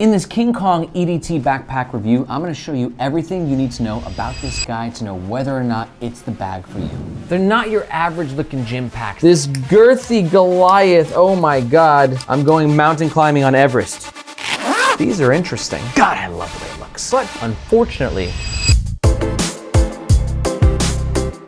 In this King Kong EDT backpack review, I'm gonna show you everything you need to know about this guy to know whether or not it's the bag for you. They're not your average looking gym packs. This girthy Goliath, oh my God. I'm going mountain climbing on Everest. These are interesting. God, I love the way it looks. But unfortunately,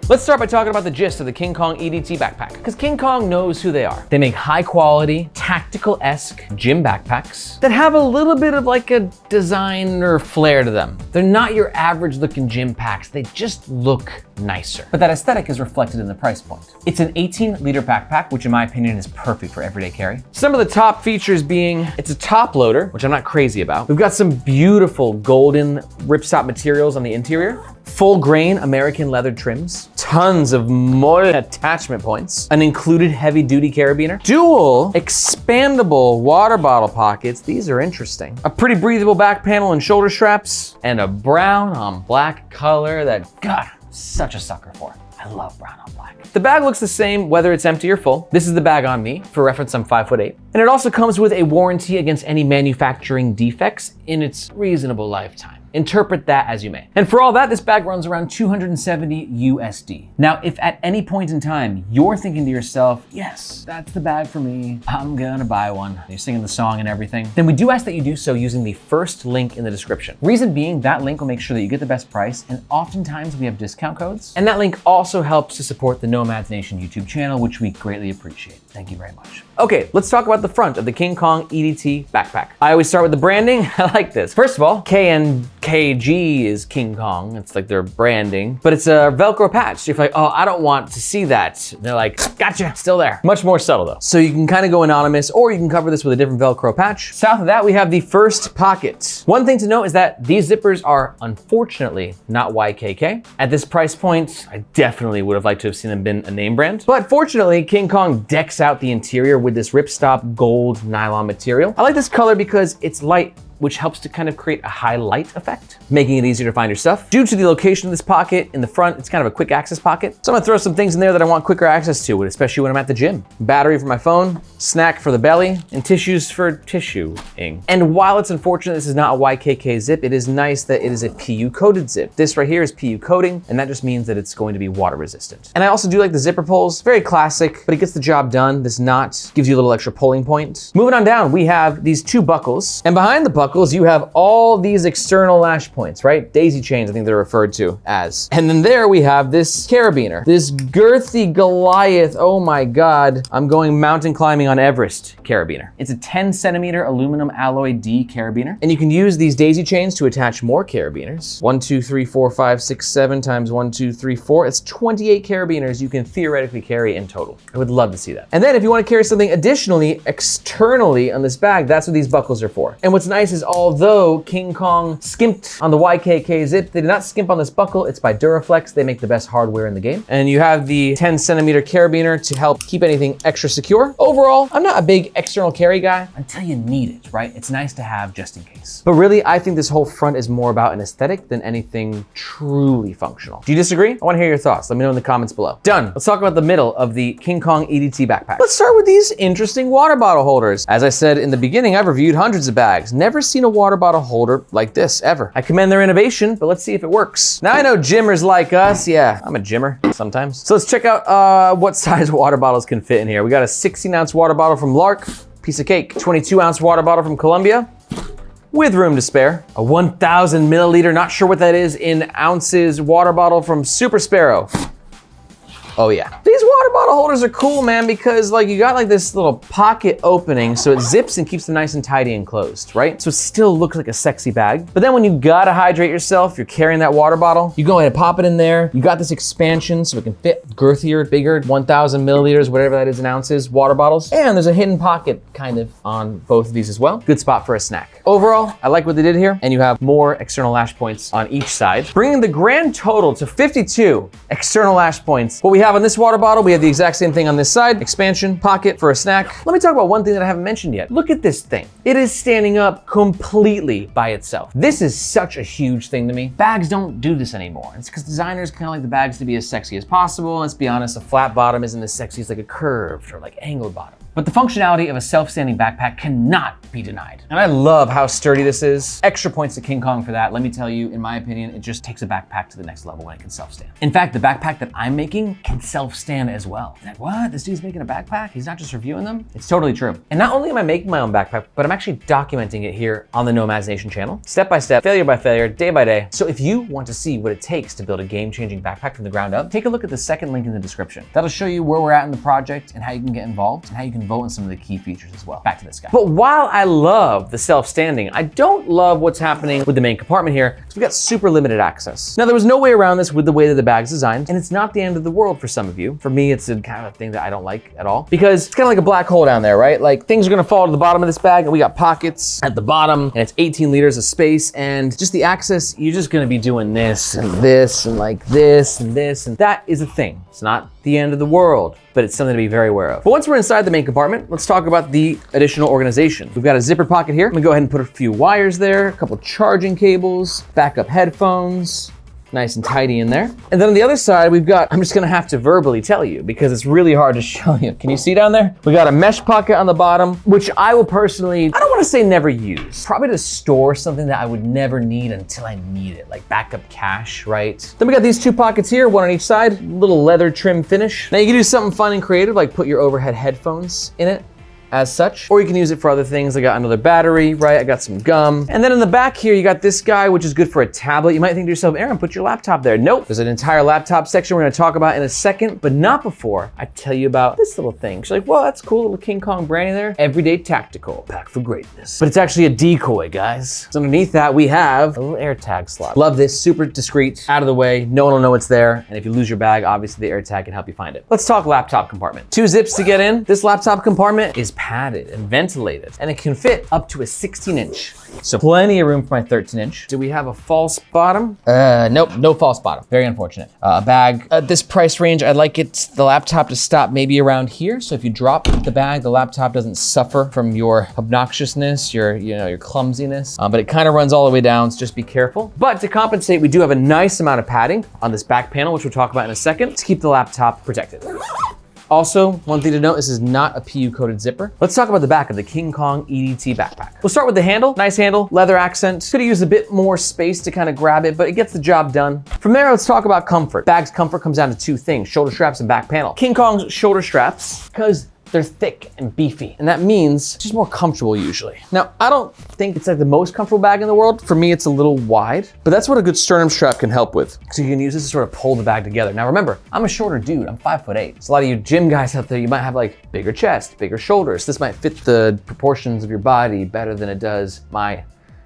let's start by talking about the gist of the King Kong EDT backpack, because King Kong knows who they are. They make high quality, tactical-esque gym backpacks that have a little bit of like a design or flair to them. They're not your average looking gym packs, they just look nicer. But that aesthetic is reflected in the price point. It's an 18-liter backpack, which in my opinion is perfect for everyday carry. Some of the top features being, it's a top loader, which I'm not crazy about. We've got some beautiful golden ripstop materials on the interior, full grain American leather trims, tons of more attachment points, an included heavy duty carabiner, dual expandable water bottle pockets. These are interesting. A pretty breathable back panel and shoulder straps, and a brown on black color that, God, I'm such a sucker for. I love brown on black. The bag looks the same whether it's empty or full. This is the bag on me. For reference, I'm 5'8". And it also comes with a warranty against any manufacturing defects in its reasonable lifetime. Interpret that as you may. And for all that, this bag runs around 270 USD. Now, if at any point in time you're thinking to yourself, yes, that's the bag for me, I'm gonna buy one, you're singing the song and everything, then we do ask that you do so using the first link in the description. Reason being, that link will make sure that you get the best price, and oftentimes we have discount codes. And that link also helps to support the Nomads Nation YouTube channel, which we greatly appreciate. Thank you very much. Okay, let's talk about the front of the King Kong EDT backpack. I always start with the branding. I like this. First of all, KG is King Kong. It's like their branding, but it's a Velcro patch. So you're like, oh, I don't want to see that. And they're like, gotcha, still there. Much more subtle though. So you can kind of go anonymous, or you can cover this with a different Velcro patch. South of that, we have the first pocket. One thing to note is that these zippers are unfortunately not YKK. At this price point, I definitely would have liked to have seen them been a name brand. But fortunately, King Kong decks out the interior with this ripstop gold nylon material. I like this color because it's light, which helps to kind of create a highlight effect, making it easier to find your stuff. Due to the location of this pocket in the front, it's kind of a quick access pocket. So I'm gonna throw some things in there that I want quicker access to, especially when I'm at the gym. Battery for my phone, snack for the belly, and tissues for tissuing. And while it's unfortunate this is not a YKK zip, it is nice that it is a PU coated zip. This right here is PU coating, and that just means that it's going to be water resistant. And I also do like the zipper pulls, very classic, but it gets the job done. This knot gives you a little extra pulling point. Moving on down, we have these two buckles, and behind the buckles, you have all these external lash points, right? Daisy chains, I think they're referred to as. And then there we have this carabiner, this girthy Goliath, oh my God, I'm going mountain climbing on Everest carabiner. It's a 10 centimeter aluminum alloy D carabiner, and you can use these daisy chains to attach more carabiners. 1, 2, 3, 4, 5, 6, 7 times 1, 2, 3, 4. It's 28 carabiners you can theoretically carry in total. I would love to see that. And then if you want to carry something additionally externally on this bag, that's what these buckles are for. And what's nice is although King Kong skimped on the YKK zip, they did not skimp on this buckle. It's by Duraflex. They make the best hardware in the game. And you have the 10 centimeter carabiner to help keep anything extra secure. Overall, I'm not a big external carry guy until you need it, right? It's nice to have just in case. But really, I think this whole front is more about an aesthetic than anything truly functional. Do you disagree? I want to hear your thoughts. Let me know in the comments below. Done. Let's talk about the middle of the King Kong EDT backpack. Let's start with these interesting water bottle holders. As I said in the beginning, I've reviewed hundreds of bags. Never seen a water bottle holder like this ever. I commend their innovation, but let's see if it works. Now I know gymmers like us. Yeah, I'm a gymmer sometimes. So let's check out what size water bottles can fit in here. We got a 16-ounce water bottle from Lark, piece of cake. 22-ounce water bottle from Columbia, with room to spare. A 1,000 milliliter, not sure what that is in ounces, water bottle from Super Sparrow. Oh yeah. These water bottle holders are cool, man, because like you got like this little pocket opening so it zips and keeps them nice and tidy and closed, right? So it still looks like a sexy bag. But then when you gotta hydrate yourself, you're carrying that water bottle, you go ahead and pop it in there. You got this expansion so it can fit girthier, bigger, 1,000 milliliters, whatever that is in ounces, water bottles. And there's a hidden pocket kind of on both of these as well. Good spot for a snack. Overall, I like what they did here, and you have more external lash points on each side, bringing the grand total to 52 external lash points. What we have on this water bottle, we have the exact same thing on this side, expansion, pocket for a snack. Let me talk about one thing that I haven't mentioned yet. Look at this thing. It is standing up completely by itself. This is such a huge thing to me. Bags don't do this anymore. It's because designers kind of like the bags to be as sexy as possible. Let's be honest, a flat bottom isn't as sexy as like a curved or like angled bottom. But the functionality of a self-standing backpack cannot be denied. And I love how sturdy this is. Extra points to King Kong for that. Let me tell you, in my opinion, it just takes a backpack to the next level when it can self-stand. In fact, the backpack that I'm making can self-stand as well. Like, what? This dude's making a backpack? He's not just reviewing them? It's totally true. And not only am I making my own backpack, but I'm actually documenting it here on the Nomads Nation channel, step by step, failure by failure, day by day. So if you want to see what it takes to build a game-changing backpack from the ground up, take a look at the second link in the description. That'll show you where we're at in the project and how you can get involved and how you can vote on some of the key features as well. Back to this guy. But while I love the self-standing, I don't love what's happening with the main compartment here because we got super limited access. Now, there was no way around this with the way that the bag's designed, and it's not the end of the world for some of you. For me, it's a kind of thing that I don't like at all because it's kind of like a black hole down there, right? Like things are gonna fall to the bottom of this bag and we got pockets at the bottom and it's 18 liters of space and just the access, you're just gonna be doing this and this and like this and this, and that is a thing. It's not the end of the world, but it's something to be very aware of. But once we're inside the main compartment, let's talk about the additional organization. We've got a zipper pocket here. I'm gonna go ahead and put a few wires there, a couple charging cables, backup headphones, nice and tidy in there. And then on the other side, we've got, I'm just gonna have to verbally tell you because it's really hard to show you. Can you see down there? We got a mesh pocket on the bottom, which I will personally, I don't wanna say never use, probably to store something that I would never need until I need it, like backup cash, right? Then we got these two pockets here, one on each side, little leather trim finish. Now you can do something fun and creative, like put your overhead headphones in it as such, or you can use it for other things. I got another battery, right? I got some gum. And then in the back here, you got this guy, which is good for a tablet. You might think to yourself, Aaron, put your laptop there. Nope, there's an entire laptop section we're gonna talk about in a second, but not before I tell you about this little thing. She's like, well, that's cool, little King Kong branding there. Everyday tactical, pack for greatness. But it's actually a decoy, guys. So underneath that, we have a little air tag slot. Love this, super discreet, out of the way. No one will know it's there. And if you lose your bag, obviously the air tag can help you find it. Let's talk laptop compartment. 2 zips to get in. This laptop compartment is padded and ventilated, and it can fit up to a 16-inch. So plenty of room for my 13-inch. Do we have a false bottom? Nope, no false bottom. Very unfortunate. A bag at this price range, I'd like the laptop to stop maybe around here. So if you drop the bag, the laptop doesn't suffer from your obnoxiousness, your clumsiness, but it kind of runs all the way down, so just be careful. But to compensate, we do have a nice amount of padding on this back panel, which we'll talk about in a second, to keep the laptop protected. Also, one thing to note, this is not a PU-coated zipper. Let's talk about the back of the King Kong EDT backpack. We'll start with the handle. Nice handle, leather accent. Could have used a bit more space to kind of grab it, but it gets the job done. From there, let's talk about comfort. Bag's comfort comes down to 2 things, shoulder straps and back panel. King Kong's shoulder straps, because they're thick and beefy, and that means just more comfortable usually. Now, I don't think it's like the most comfortable bag in the world. For me, it's a little wide, but that's what a good sternum strap can help with. So you can use this to sort of pull the bag together. Now remember, I'm a shorter dude, I'm 5'8". So a lot of you gym guys out there, you might have like bigger chest, bigger shoulders. This might fit the proportions of your body better than it does my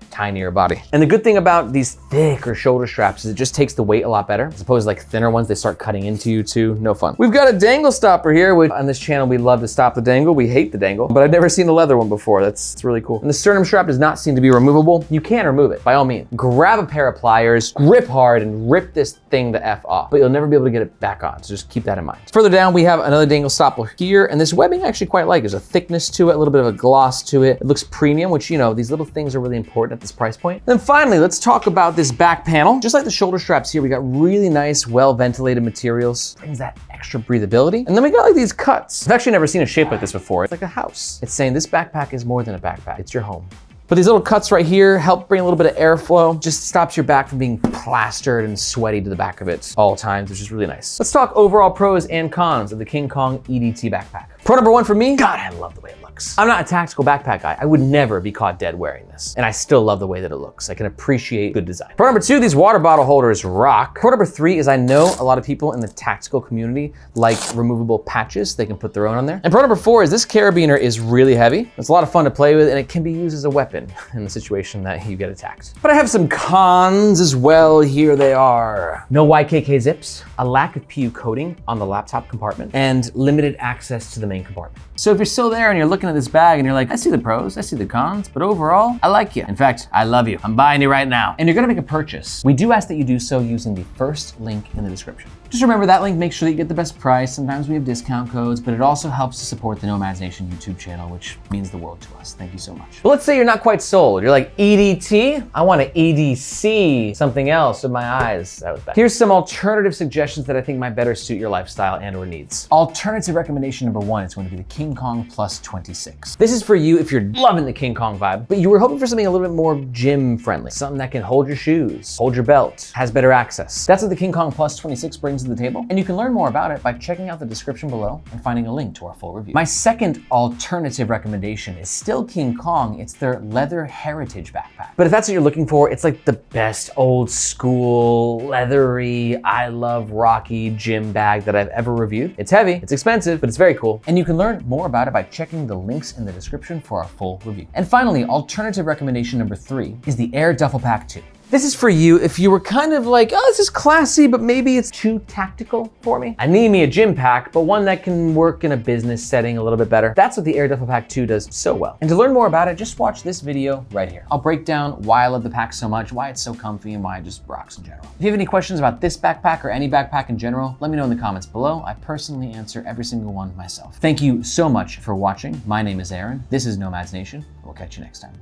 tinier body. And the good thing about these thicker shoulder straps is it just takes the weight a lot better, as opposed to like thinner ones, they start cutting into you too, no fun. We've got a dangle stopper here, which on this channel, we love to stop the dangle. We hate the dangle, but I've never seen a leather one before. It's really cool. And the sternum strap does not seem to be removable. You can remove it, by all means. Grab a pair of pliers, grip hard, and rip this thing the F off, but you'll never be able to get it back on, so just keep that in mind. Further down, we have another dangle stopper here, and this webbing I actually quite like. There's a thickness to it, a little bit of a gloss to it. It looks premium, which, you know, these little things are really important at this price point. Then finally, let's talk about this back panel. Just like the shoulder straps here, we got really nice, well-ventilated materials. Brings that extra breathability. And then we got like these cuts. I've actually never seen a shape like this before. It's like a house. It's saying this backpack is more than a backpack. It's your home. But these little cuts right here help bring a little bit of airflow, just stops your back from being plastered and sweaty to the back of it all times, which is really nice. Let's talk overall pros and cons of the King Kong EDT backpack. Pro number 1 for me, God, I love the way it looks. I'm not a tactical backpack guy. I would never be caught dead wearing this. And I still love the way that it looks. I can appreciate good design. Pro number 2, these water bottle holders rock. Pro number 3 is I know a lot of people in the tactical community like removable patches. They can put their own on there. And pro number 4 is this carabiner is really heavy. It's a lot of fun to play with, and it can be used as a weapon in the situation that you get attacked. But I have some cons as well. Here they are. No YKK zips, a lack of PU coating on the laptop compartment, and limited access to the main compartment. So if you're still there and you're looking looking at this bag and you're like, I see the pros, I see the cons, but overall, I like you. In fact, I love you. I'm buying you right now. And you're gonna make a purchase. We do ask that you do so using the first link in the description. Just remember that link makes sure that you get the best price. Sometimes we have discount codes, but it also helps to support the Nomads Nation YouTube channel, which means the world to us. Thank you so much. But let's say you're not quite sold. You're like, EDT? I want to EDC something else with my eyes. That was bad. Here's some alternative suggestions that I think might better suit your lifestyle and or needs. Alternative recommendation number 1 is going to be the King Kong Plus 26. This is for you if you're loving the King Kong vibe, but you were hoping for something a little bit more gym friendly. Something that can hold your shoes, hold your belt, has better access. That's what the King Kong Plus 26 brings to the table, and you can learn more about it by checking out the description below and finding a link to our full review. My second alternative recommendation is still King Kong. It's their leather heritage backpack. But if that's what you're looking for, it's like the best old school, leathery, I love Rocky gym bag that I've ever reviewed. It's heavy, it's expensive, but it's very cool. And you can learn more about it by checking the links in the description for our full review. And finally, alternative recommendation number 3 is the Air Duffel Pack 2. This is for you if you were kind of like, oh, this is classy, but maybe it's too tactical for me. I need me a gym pack, but one that can work in a business setting a little bit better. That's what the Air Duffel Pack 2 does so well. And to learn more about it, just watch this video right here. I'll break down why I love the pack so much, why it's so comfy, and why it just rocks in general. If you have any questions about this backpack or any backpack in general, let me know in the comments below. I personally answer every single one myself. Thank you so much for watching. My name is Aaron. This is Nomads Nation. We'll catch you next time.